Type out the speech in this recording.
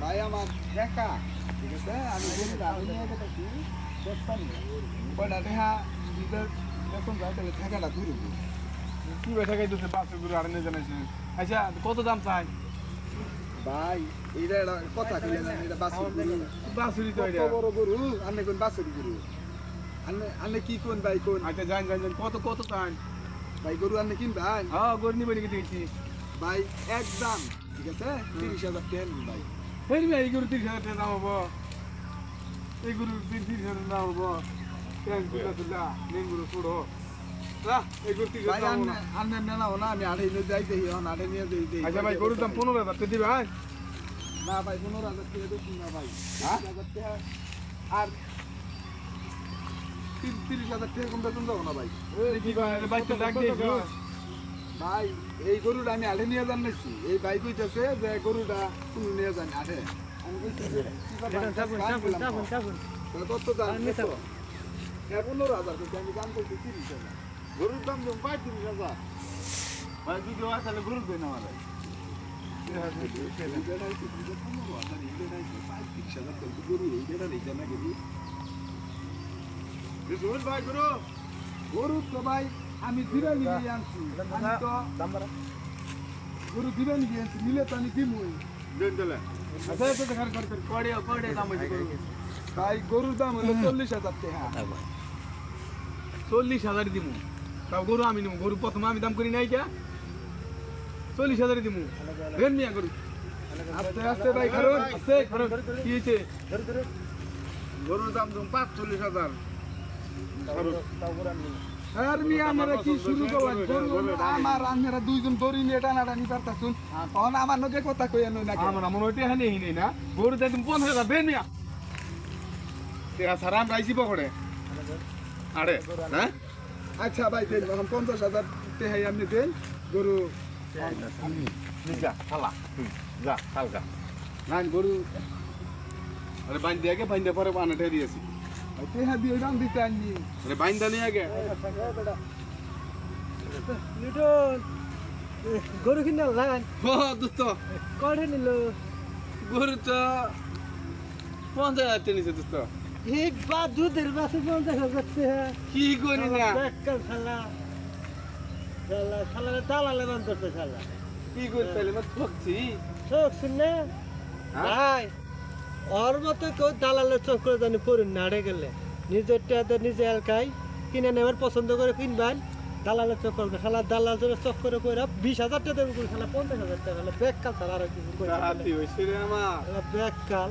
ভাই আমার দেখা ঠিক আছে আমি কয়টা দেখা দিতে যখন যাই তাহলে ঠেকাটা ঘুরব কি বেঠা খাইতেছে বাসে ঘুরে আর নিয়ে জানাইছে আচ্ছা কত দাম চাই ভাই এটা কথা কইলে না এটা বাসুরি বাসুরি তো কত বড় গরু আন্নে কোন বাসুরি গরু আন্নে কি কোন ভাই কোন আচ্ছা যান যান যান কত কত চাই ভাই গরু আন্নে কিন ভাই হ্যাঁ গরু নিবে নাকি দেখছি ভাই একদম ঠিক আছে 30,000 টাকা ভাই এই এই গরু 30,000 টাকা দাম হবো এই গরু 30,000 টাকা দাম হবো কেন বুঝাতুল্লাহ নেন গরু ছোড়ো না এই গরু 30,000 ভাই দাম হবো না আন্নে না না আমি আড়াই নিয়ে যাই দেখি আড়াই নিয়ে দেই আচ্ছা ভাই গরুর দাম 15,000 টাকা দিবে ভাই না ভাই 15,000 টাকা দেখুন না ভাই 30,000 টাকা আর 30,000 টাকা কম বেতন দেবো না ভাই এই কি ভাই ভাই তো ডাক দিয়েছো ভাই এই গরুটা আমি আঠে নিয়ে যান নাকি এই ভাই কইতেছে যে গরুটা তুমি নিয়ে যান আঠে আমি কইছি যে কত দাম 15,000 কিন্তু আমি দাম করছি 30,000 গরুর দাম দেবো 35,000 ভাই যদি হয় তাহলে গরু দেন আমাদের গরু তো ভাই আমি দিবেন নিয়ে আনছি আমি তো গরু দিবেন নিয়ে আনছি নিলে তো আমি দিমই আচ্ছা আচ্ছা খার খার করে করে দাম হইছে গরু ভাই গরুর দাম হলো 40,000 টাকা 40,000 দিমু তাও গরু আমি নিমু গরু প্রথমে আমি দাম করি নাই কে 40,000 দিমু রেন মিয়া গরু আস্তে আস্তে ভাই কারণ আস্তে কারণ কি হইছে গরুর দাম তুমি 45,000 আর মিয়া আমরা কি শুরু করলাম গরু আমার আপনারা দুইজন দড়ি নিয়ে টানাটানি করতেছুন তখন আমার নগে কথা কই আনো না আমার মনে হইতে হানি হিনি না গরু দাম 15,000 দেন মিয়া তেরা সারাম রাইছি পকড়ে আরে হ্যাঁ আচ্ছা ভাই দেন এখন 50,000 টাকা আপনি দেন গরু যা খালা যা হালকা না গরু আরে বাইন দিয়ে আগে বাইন দিয়ে পরে আনাটা দিয়েছি টাকা দিয়ে দাম দিতে আননি আরে বাইন দানি আগে লিটন গরু কিনা লাগান ও দোস্ত কড়ে নিল গরু তো 50,000 টাকা নিছে দোস্ত এই বা দুধের বাসে কোন দেখা যাচ্ছে কি করি না বেকার শালা শালা শালা দালালে বান করতে শালা কি করি তাহলে মত ঠকছি চোখ শুনে ভাই ওর মতো কেউ দালালের চোখ করে জানি পড়ুন নাড়ে গেলে নিজের টাকা নিজে এলকাই কিনে নেওয়ার পছন্দ করে কিনবেন দালালের চোখ করবে শালা দালাল চোখ করে 20,000 টাকা দেবে শালা 50,000 টাকা বেকাল ছাড়া আর কিছু করে হাতি হইছে রে আমার বেকাল